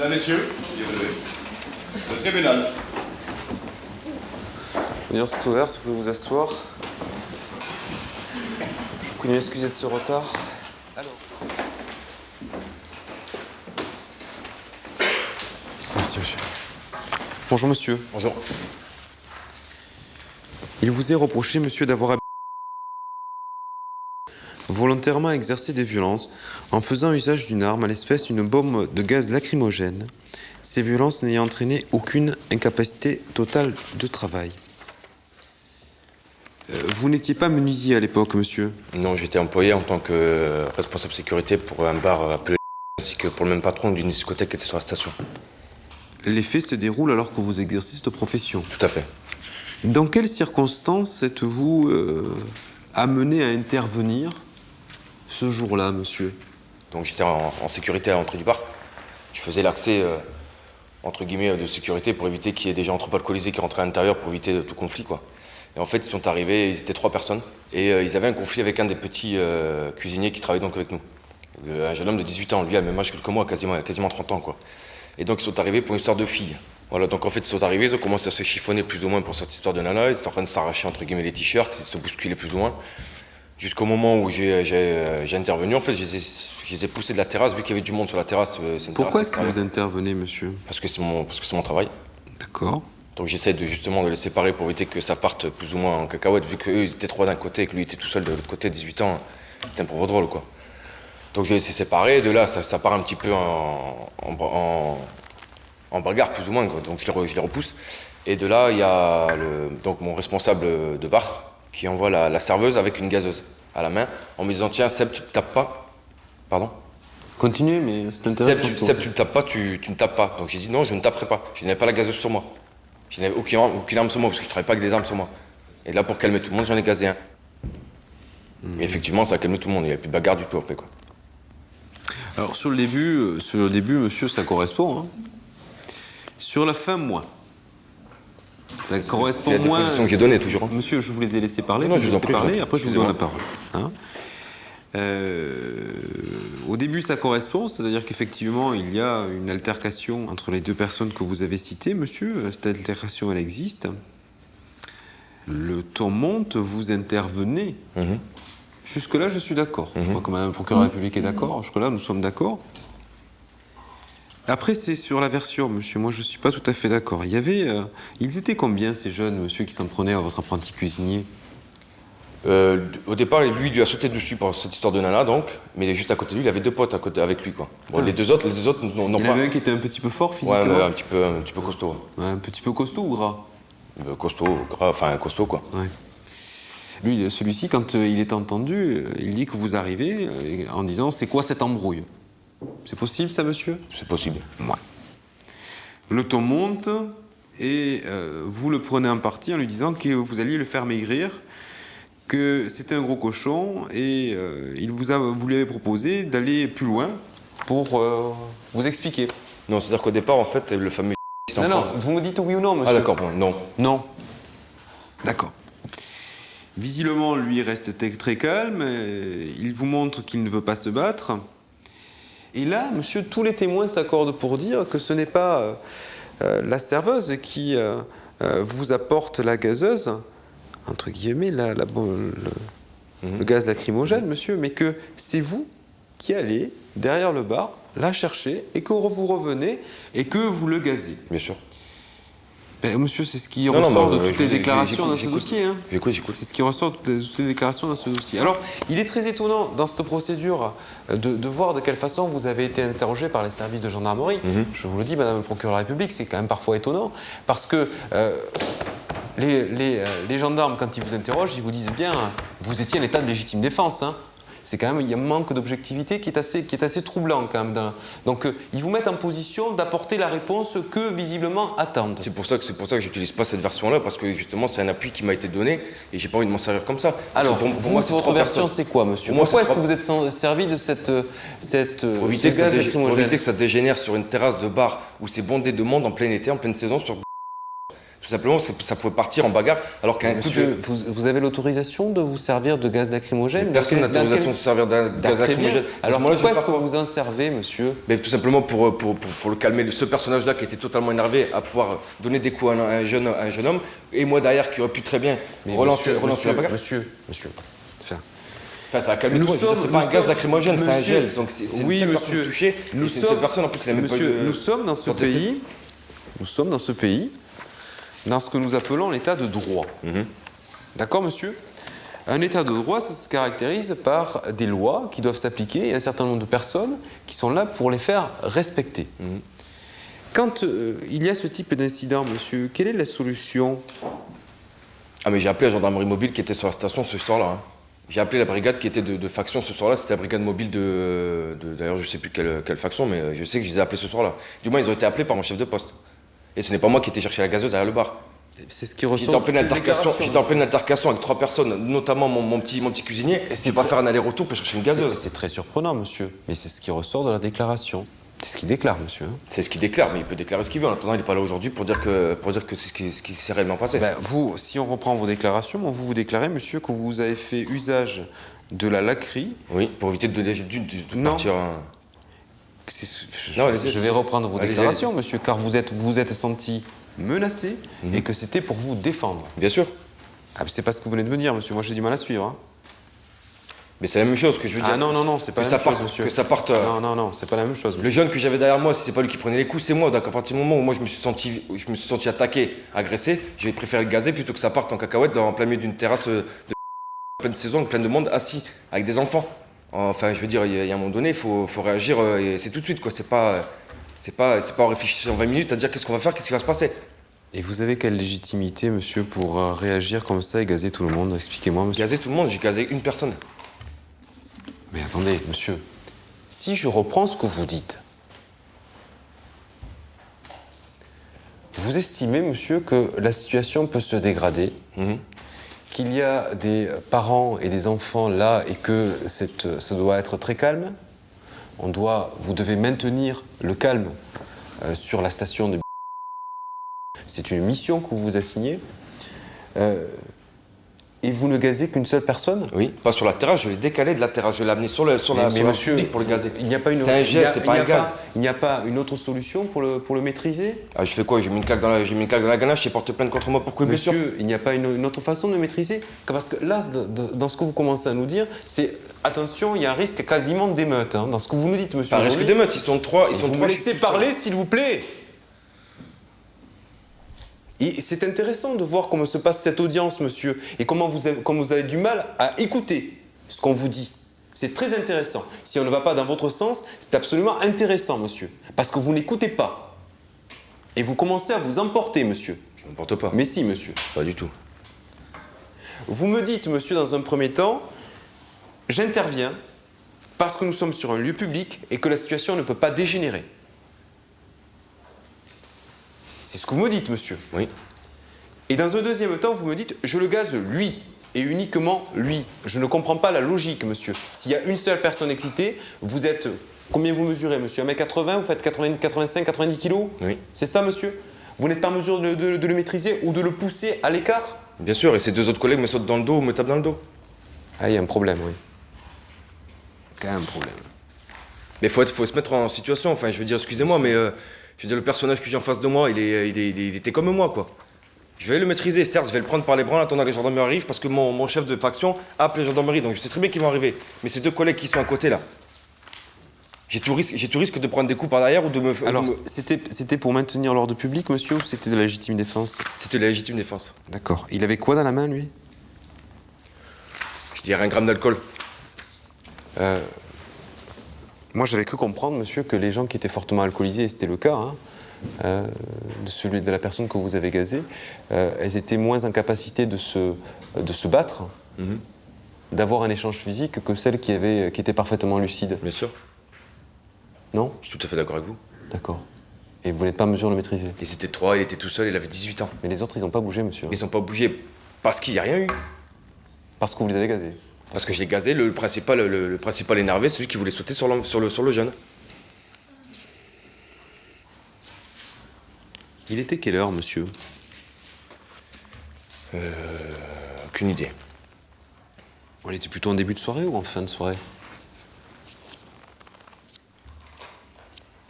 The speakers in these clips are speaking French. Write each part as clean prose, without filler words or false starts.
Mesdames, Messieurs, le tribunal. L'audience est ouverte, vous pouvez vous asseoir. Je vous prie d'excuser de ce retard. Alors. Merci, monsieur. Bonjour, monsieur. Bonjour. Il vous est reproché, monsieur, d'avoir volontairement exercé des violences en faisant usage d'une arme, à l'espèce une bombe de gaz lacrymogène. Ces violences n'ayant entraîné aucune incapacité totale de travail. Vous n'étiez pas menuisier à l'époque, monsieur? Non, j'étais employé en tant que responsable sécurité pour un bar appelé ainsi que pour le même patron d'une discothèque qui était sur la station. Les faits se déroulent alors que vous exercez cette profession. Tout à fait. Dans quelles circonstances êtes-vous amené à intervenir ce jour-là, monsieur? Donc j'étais en sécurité à l'entrée du bar. Je faisais l'accès, entre guillemets, de sécurité pour éviter qu'il y ait des gens trop alcoolisés qui rentraient à l'intérieur pour éviter tout conflit, quoi. Et en fait, ils sont arrivés, ils étaient 3 personnes. Et ils avaient un conflit avec un des petits cuisiniers qui travaillait donc avec nous. Un jeune homme de 18 ans, lui, à le même âge que moi, quasiment 30 ans, quoi. Et donc ils sont arrivés pour une histoire de fille. Voilà, donc en fait, ils sont arrivés, ils ont commencé à se chiffonner plus ou moins pour cette histoire de nana. Ils étaient en train de s'arracher, entre guillemets, les t-shirts, ils se bousculaient plus ou moins. Jusqu'au moment où j'ai intervenu, en fait, je les ai poussés de la terrasse, vu qu'il y avait du monde sur la terrasse. Pourquoi est-ce que vous intervenez, monsieur? Parce que c'est mon travail. D'accord. Donc j'essaie justement de les séparer pour éviter que ça parte plus ou moins en cacahuète, vu qu'eux, ils étaient 3 d'un côté et que lui était tout seul de l'autre côté, 18 ans. C'était un pauvre drôle, quoi. Donc je les ai séparés, de là, ça part un petit peu en bagarre, plus ou moins, quoi. Donc je les repousse. Et de là, il y a donc mon responsable de bar qui envoie la serveuse avec une gazeuse à la main en me disant: tiens, Seb, tu te tapes pas. Pardon? Continuez, mais c'est intéressant. Seb, tu ne tapes pas, tu ne tapes pas. Donc j'ai dit non, je ne taperai pas. Je n'avais pas la gazeuse sur moi. Je n'avais aucune arme sur moi parce que je ne travaille pas avec des armes sur moi. Et là, pour calmer tout le monde, j'en ai gazé un. Et effectivement, ça a calmé tout le monde. Il n'y avait plus de bagarre du tout après, quoi. Alors sur le début, monsieur, ça correspond. Hein. Sur la fin, moins. Ça correspond C'est la moins. déposition que j'ai donnée, toujours. Monsieur, je vous les ai laissés parler. Non, je vous en prie. Après je vous donne la parole. Hein. Au début, ça correspond, c'est-à-dire qu'effectivement, il y a une altercation entre les 2 personnes que vous avez citées, monsieur. Cette altercation, elle existe. Le ton monte, vous intervenez. Jusque-là, je suis d'accord. Je crois que Madame le procureur de la République est d'accord. Jusque-là, nous sommes d'accord. Après, c'est sur la version, monsieur. Moi, je ne suis pas tout à fait d'accord. Il y avait... ils étaient combien, ces jeunes, monsieur, qui s'en prenaient à votre apprenti cuisinier? Au départ, lui a sauté dessus pour cette histoire de nana, donc, mais juste à côté de lui, il avait 2 potes à côté avec lui, quoi. Bon, les deux autres n'ont pas. Il y en avait un qui était un petit peu fort physiquement. Ouais, un petit peu costaud. Ouais, un petit peu costaud ou gras? Costaud, gras, enfin costaud, quoi. Ouais. Lui, celui-ci, quand il est entendu, il dit que vous arrivez en disant: c'est quoi cette embrouille? C'est possible, ça, monsieur? C'est possible. Ouais. Le ton monte et vous le prenez en partie en lui disant que vous alliez le faire maigrir, que c'était un gros cochon et vous lui avez proposé d'aller plus loin pour vous expliquer. Non, c'est-à-dire qu'au départ, en fait, le fameux... Non, vous me dites oui ou non, monsieur. Ah d'accord, bon, non. Non. D'accord. Visiblement, lui reste très calme, il vous montre qu'il ne veut pas se battre. Et là, monsieur, tous les témoins s'accordent pour dire que ce n'est pas la serveuse qui vous apporte la gazeuse, entre guillemets, le gaz lacrymogène, monsieur, mais que c'est vous qui allez derrière le bar la chercher et que vous revenez et que vous le gazez. Bien sûr. Ben, monsieur, c'est ce qui ressort de toutes les déclarations dans ce dossier. Hein. J'écoute. C'est ce qui ressort de toutes les déclarations dans ce dossier. Alors, il est très étonnant dans cette procédure de voir de quelle façon vous avez été interrogé par les services de gendarmerie. Je vous le dis, Madame le procureur de la République, c'est quand même parfois étonnant parce que les gendarmes, quand ils vous interrogent, ils vous disent bien vous étiez en état de légitime défense. Hein. C'est quand même, il y a un manque d'objectivité qui est assez troublant quand même. Donc ils vous mettent en position d'apporter la réponse que visiblement attendent. C'est pour ça que j'utilise pas cette version-là, parce que justement c'est un appui qui m'a été donné et j'ai pas envie de m'en servir comme ça. Alors, pour moi, c'est votre version, c'est quoi, monsieur? Pourquoi est-ce que vous êtes servi de cette pour éviter que ça dégénère sur une terrasse de bar où c'est bondé de monde en plein été, en pleine saison, Tout simplement parce que ça pouvait partir en bagarre, alors qu'un coup Monsieur, de... vous avez l'autorisation de vous servir de gaz lacrymogène? Personne n'a l'autorisation de se servir d'un gaz Très bien. lacrymogène. Alors Moi, là, je pourquoi vais est-ce que faire vous en servez, monsieur? Mais tout simplement pour le calmer, ce personnage-là qui était totalement énervé à pouvoir donner des coups à un jeune homme, et moi derrière qui aurait pu très bien relancer la bagarre. Monsieur. Enfin, ça a calmé tout. C'est pas un gaz lacrymogène, c'est un gel. Donc c'est oui, une monsieur. personne touchée. Cette personne en plus, elle a même pas eu de... Nous sommes dans ce pays. Nous sommes dans ce pays, dans ce que nous appelons l'état de droit. D'accord, monsieur? Un état de droit, ça se caractérise par des lois qui doivent s'appliquer et un certain nombre de personnes qui sont là pour les faire respecter. Quand il y a ce type d'incident, monsieur, quelle est la solution? Ah, mais j'ai appelé la gendarmerie mobile qui était sur la station ce soir-là. Hein. J'ai appelé la brigade qui était de faction ce soir-là. C'était la brigade mobile d'ailleurs, je sais plus quelle faction, mais je sais que je les ai appelés ce soir-là. Du moins, ils ont été appelés par mon chef de poste. Et ce n'est pas moi qui étais chercher la gazeuse derrière le bar. C'est ce qui ressort. J'étais en pleine altercation avec 3 personnes, notamment mon petit cuisinier. Je ne vais pas faire un aller-retour pour chercher une gazeuse. C'est très surprenant, monsieur. Mais c'est ce qui ressort de la déclaration. C'est ce qu'il déclare, monsieur. C'est ce qu'il déclare, mais il peut déclarer ce qu'il veut. En attendant, il n'est pas là aujourd'hui pour dire que c'est ce qui s'est réellement passé. Ben, vous, si on reprend vos déclarations, vous déclarez, monsieur, que vous avez fait usage de la laquerie. Oui, pour éviter de partir... Non, je vais reprendre vos déclarations, monsieur, car vous êtes senti menacé et que c'était pour vous défendre. Bien sûr. Ah, c'est pas ce que vous venez de me dire, monsieur. Moi, j'ai du mal à suivre. Hein. Mais c'est la même chose que je veux dire. Ah non, c'est pas la même chose, monsieur. Que ça parte... Non, c'est pas la même chose, monsieur. Le jeune que j'avais derrière moi, si c'est pas lui qui prenait les coups, c'est moi. Donc à partir du moment où moi je me suis senti attaqué, agressé, j'ai préféré le gazer plutôt que ça parte en cacahuète en plein milieu d'une terrasse de pleine saison, plein de monde assis avec des enfants. Enfin, je veux dire, il y a un moment donné, il faut réagir et c'est tout de suite, quoi. C'est pas en réfléchissant 20 minutes à dire qu'est-ce qu'on va faire, qu'est-ce qui va se passer. Et vous avez quelle légitimité, monsieur, pour réagir comme ça et gazer tout le monde? Expliquez-moi, monsieur. Gazer tout le monde, j'ai gazé une personne. Mais attendez, monsieur, si je reprends ce que vous dites, vous estimez, monsieur, que la situation peut se dégrader, qu'il y a des parents et des enfants là et que ça doit être très calme? Vous devez maintenir le calme sur la station de... C'est une mission que vous vous assignez. Et vous ne gazez qu'une seule personne? Oui, pas sur la terrasse, je l'ai décalé de la terrasse, je l'ai amené sur la monsieur, public pour le gazer. Il n'y a pas une... C'est un gel, c'est pas un gaz. Il n'y a pas une autre solution pour le maîtriser? Ah, je fais quoi? J'ai mis une claque dans la ganache et porte plainte contre moi pour coups de blessure. Monsieur, il n'y a pas une autre façon de le maîtriser? Parce que là, dans ce que vous commencez à nous dire, c'est... Attention, il y a un risque quasiment d'émeute, hein, dans ce que vous nous dites, monsieur. Un risque d'émeute, ils sont trois. Vous me laissez parler, s'il vous plaît. Et c'est intéressant de voir comment se passe cette audience, monsieur, et comment vous avez du mal à écouter ce qu'on vous dit. C'est très intéressant. Si on ne va pas dans votre sens, c'est absolument intéressant, monsieur. Parce que vous n'écoutez pas. Et vous commencez à vous emporter, monsieur. Je ne m'emporte pas. Mais si, monsieur. Pas du tout. Vous me dites, monsieur, dans un premier temps, j'interviens parce que nous sommes sur un lieu public et que la situation ne peut pas dégénérer. C'est ce que vous me dites, monsieur. Oui. Et dans un deuxième temps, vous me dites, je le gaze lui, et uniquement lui. Je ne comprends pas la logique, monsieur. S'il y a une seule personne excitée, vous êtes... Combien vous mesurez, monsieur? 1m80, vous faites 85, 90 kilos? Oui. C'est ça, monsieur? Vous n'êtes pas en mesure de le maîtriser ou de le pousser à l'écart? Bien sûr, et ces 2 autres collègues me sautent dans le dos ou me tapent dans le dos. Ah, il y a un problème, oui. Quand même un problème. Mais faut se mettre en situation, enfin, je veux dire, excusez-moi, mais... je veux dire, le personnage que j'ai en face de moi, il était comme moi, quoi. Je vais le maîtriser, certes, je vais le prendre par les bras en attendant que les gendarmes arrivent, parce que mon chef de faction a appelé les gendarmeries, donc je sais très bien qu'ils vont arriver. Mais ces 2 collègues qui sont à côté, là, j'ai tout risque de prendre des coups par derrière ou de me... Alors, c'était pour maintenir l'ordre public, monsieur, ou c'était de la légitime défense? C'était de la légitime défense. D'accord. Il avait quoi dans la main, lui? Je dirais 1 gramme d'alcool. Moi, j'avais cru comprendre, monsieur, que les gens qui étaient fortement alcoolisés, et c'était le cas, hein, de la personne que vous avez gazée, elles étaient moins en capacité de se battre, d'avoir un échange physique que celles qui étaient parfaitement lucides. Bien sûr. Non? Je suis tout à fait d'accord avec vous. D'accord. Et vous n'êtes pas en mesure de le maîtriser? Ils étaient 3, il était tout seul, il avait 18 ans. Mais les autres, ils n'ont pas bougé, monsieur? Ils n'ont pas bougé parce qu'il n'y a rien eu. Parce que vous les avez gazés? Parce que je l'ai gazé, le principal énervé, celui qui voulait sauter sur le jeune. Il était quelle heure, monsieur? Aucune idée. On était plutôt en début de soirée ou en fin de soirée?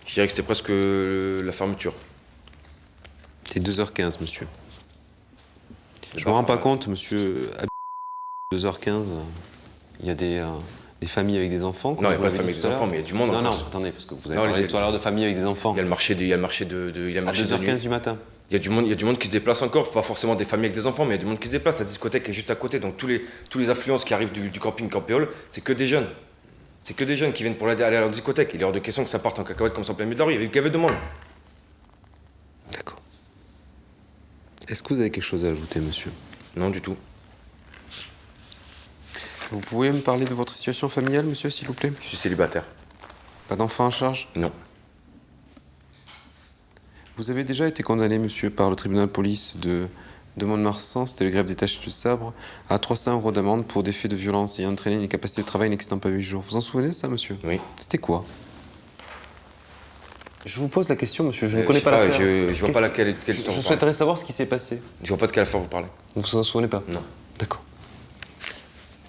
Je dirais que c'était presque la fermeture. C'est 2h15, monsieur. Je me rends pas compte, monsieur. À 2h15, il y a des familles avec des enfants. Non, il n'y a pas de famille avec des enfants, mais il y a du monde. Non, en non, plus. attendez, parce que vous avez parlé tout à l'heure de famille avec des enfants. Il y a le marché de À 2h15 du matin. Il y a du monde qui se déplace encore, pas forcément des familles avec des enfants, mais il y a du monde qui se déplace. La discothèque est juste à côté, donc tous les affluences qui arrivent du camping Campéole, c'est que des jeunes. C'est que des jeunes qui viennent pour aller à la discothèque. Il est hors de question que ça parte en cacahuète comme ça en plein milieu de la rue. Il y avait de monde. D'accord. Est-ce que vous avez quelque chose à ajouter, monsieur? Non, du tout. Vous pouvez me parler de votre situation familiale, monsieur, s'il vous plaît? Je suis célibataire. Pas d'enfant à charge? Non. Vous avez déjà été condamné, monsieur, par le tribunal de police de Mont-de-Marsan, c'était le greffe des taches de sabre, à 300 € d'amende pour des faits de violence ayant entraîné une incapacité de travail n'excédant pas 8 jours. Vous en souvenez de ça, monsieur? Oui. C'était quoi? Je vous pose la question, monsieur, je ne connais pas l'affaire. Je vois pas quelle histoire Je vous parlez. souhaiterais savoir ce qui s'est passé. Je vois pas de quelle affaire vous parlez. Vous vous en souvenez pas? Non. D'accord.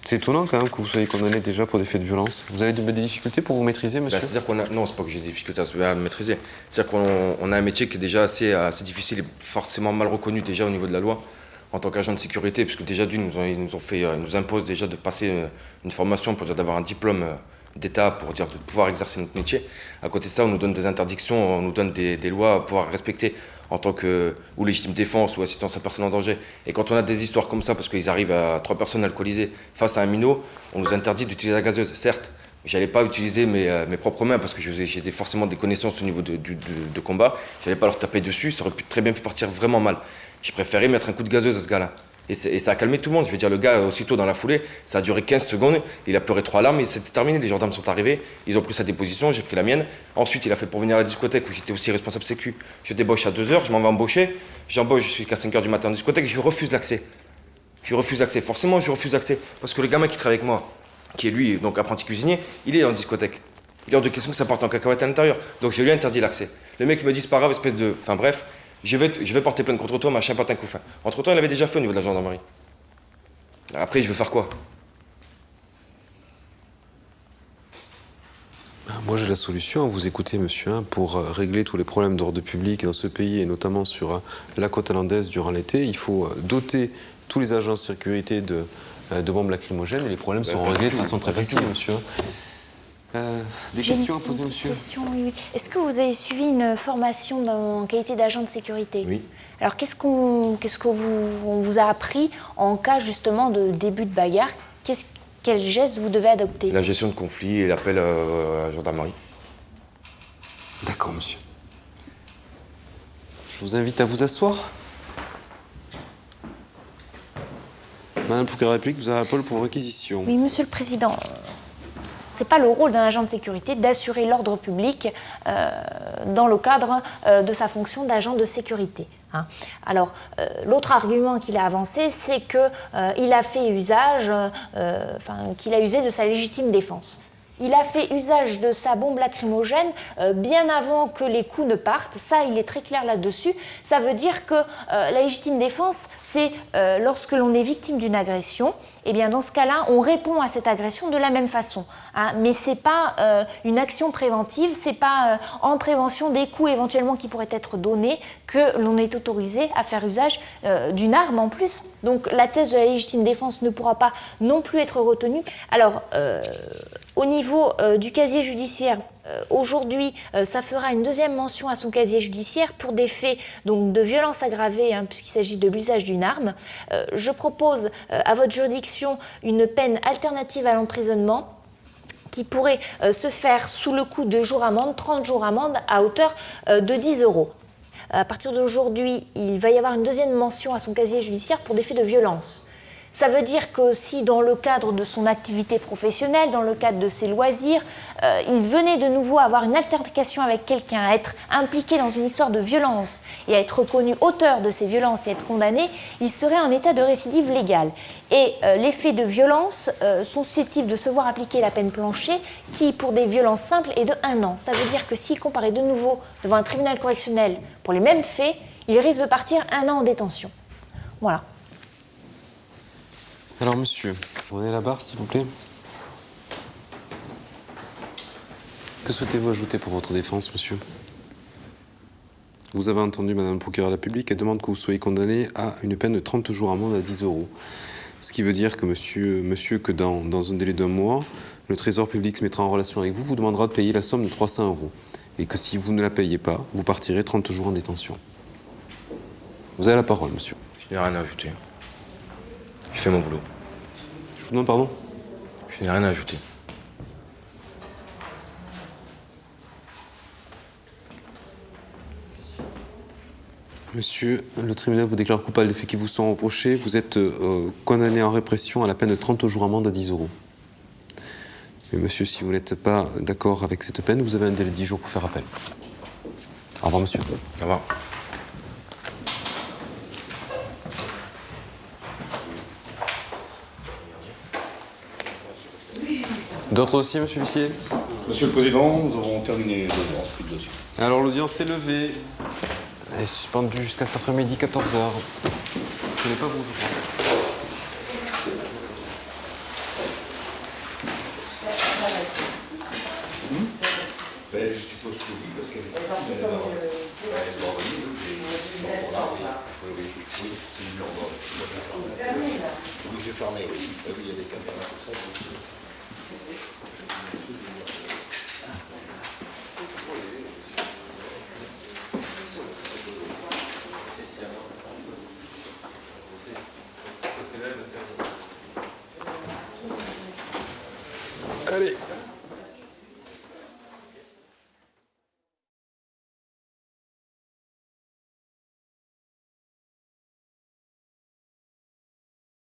C'est étonnant quand même que vous soyez condamné déjà pour des faits de violence. Vous avez des difficultés pour vous maîtriser, monsieur? C'est-à-dire qu'on a... Non, c'est pas que j'ai des difficultés à me maîtriser. C'est-à-dire qu'on a un métier qui est déjà assez difficile et forcément mal reconnu déjà au niveau de la loi en tant qu'agent de sécurité, puisque déjà d'une, ils nous imposent déjà de passer une formation pour dire d'avoir un diplôme d'État pour dire de pouvoir exercer notre métier. À côté de ça, on nous donne des interdictions, on nous donne des lois à pouvoir respecter en tant que ou légitime défense ou assistance à personne en danger. Et quand on a des histoires comme ça, parce qu'ils arrivent à 3 personnes alcoolisées face à un minot, on nous interdit d'utiliser la gazeuse. Certes, j'allais pas utiliser mes propres mains parce que j'ai forcément des connaissances au niveau de combat. J'allais pas leur taper dessus, ça aurait très bien pu partir vraiment mal. J'ai préféré mettre un coup de gazeuse à ce gars-là. Et ça a calmé tout le monde. Je veux dire, le gars, aussitôt dans la foulée, ça a duré 15 secondes. Il a pleuré 3 larmes et c'était terminé. Les gendarmes sont arrivés, ils ont pris sa déposition, j'ai pris la mienne. Ensuite, il a fait pour venir à la discothèque où j'étais aussi responsable sécu. Je débauche à 2h, je m'en vais embaucher. J'embauche jusqu'à 5h du matin en discothèque, je refuse l'accès. Je refuse l'accès. Forcément, je refuse l'accès. Parce que le gamin qui travaille avec moi, qui est lui, donc apprenti cuisinier, il est en discothèque. Il est hors de question que ça parte en cacahuète à l'intérieur. Donc je lui ai interdit l'accès. Le mec me dit, c'est pas grave, espèce de. Enfin bref, je vais porter plainte contre toi, machin, patin, coup fin. Entre-temps, il avait déjà fait au niveau de la gendarmerie. Après, je veux faire quoi? Moi, j'ai la solution. Vous écoutez, monsieur, pour régler tous les problèmes d'ordre public dans ce pays, et notamment sur la côte hollandaise durant l'été, il faut doter tous les agents de sécurité de bombes lacrymogènes et les problèmes seront réglés de façon très facile, monsieur. Des questions à poser, monsieur? Question, oui. Est-ce que vous avez suivi une formation en qualité d'agent de sécurité? Oui. Alors, on vous a appris en cas justement de début de bagarre? Quel geste vous devez adopter? La gestion de conflit et l'appel à la gendarmerie. D'accord, monsieur. Je vous invite à vous asseoir. Madame le procureur de la République, vous avez la parole pour réquisition. Oui, monsieur le Président. C'est pas le rôle d'un agent de sécurité d'assurer l'ordre public dans le cadre de sa fonction d'agent de sécurité. Hein. Alors, l'autre argument qu'il a avancé, c'est qu'il a fait usage, qu'il a usé de sa légitime défense. Il a fait usage de sa bombe lacrymogène bien avant que les coups ne partent. Ça, il est très clair là-dessus. Ça veut dire que la légitime défense, c'est lorsque l'on est victime d'une agression, eh bien, dans ce cas-là, on répond à cette agression de la même façon. Hein. Mais ce n'est pas une action préventive, ce n'est pas en prévention des coups éventuellement qui pourraient être donnés que l'on est autorisé à faire usage d'une arme en plus. Donc la thèse de la légitime défense ne pourra pas non plus être retenue. Alors, au niveau du casier judiciaire, aujourd'hui, ça fera une deuxième mention à son casier judiciaire pour des faits donc, de violence aggravée, hein, puisqu'il s'agit de l'usage d'une arme. Je propose à votre juridiction une peine alternative à l'emprisonnement qui pourrait se faire sous le coup de jours amende, 30 jours amende à hauteur de 10 €. À partir d'aujourd'hui, il va y avoir une deuxième mention à son casier judiciaire pour des faits de violence. Ça veut dire que si dans le cadre de son activité professionnelle, dans le cadre de ses loisirs, il venait de nouveau avoir une altercation avec quelqu'un, à être impliqué dans une histoire de violence et à être reconnu auteur de ces violences et être condamné, il serait en état de récidive légale. Et les faits de violence sont susceptibles de se voir appliquer la peine plancher qui, pour des violences simples, est de 1 an. Ça veut dire que s'il comparaît de nouveau devant un tribunal correctionnel pour les mêmes faits, il risque de partir 1 an en détention. Voilà. Alors, monsieur, prenez la barre, s'il vous plaît. Que souhaitez-vous ajouter pour votre défense, monsieur? Vous avez entendu Madame le procureur de la République, elle demande que vous soyez condamné à une peine de 30 jours amende à 10 €. Ce qui veut dire que monsieur que dans un délai d'1 mois, le Trésor public se mettra en relation avec vous, vous demandera de payer la somme de 300 €. Et que si vous ne la payez pas, vous partirez 30 jours en détention. Vous avez la parole, monsieur. Je n'ai rien à ajouter. Je fais mon boulot. Je vous demande pardon? Je n'ai rien à ajouter. Monsieur, le tribunal vous déclare coupable des faits qui vous sont reprochés. Vous êtes condamné en répression à la peine de 30 jours amende à 10 €. Mais monsieur, si vous n'êtes pas d'accord avec cette peine, vous avez un délai de 10 jours pour faire appel. Au revoir, monsieur. Au revoir. D'autres dossiers, monsieur l'huissier? Monsieur le Président, nous avons terminé l'audience du dossier. Alors, l'audience est levée. Elle est suspendue jusqu'à cet après-midi, 14 h. Ce n'est pas vous, je crois. Ben, je suppose que oui, parce qu'elle doit revenir. Oui, c'est une heure. Oui, j'ai fermé. Oui, il y a des caméras pour ça. Allez.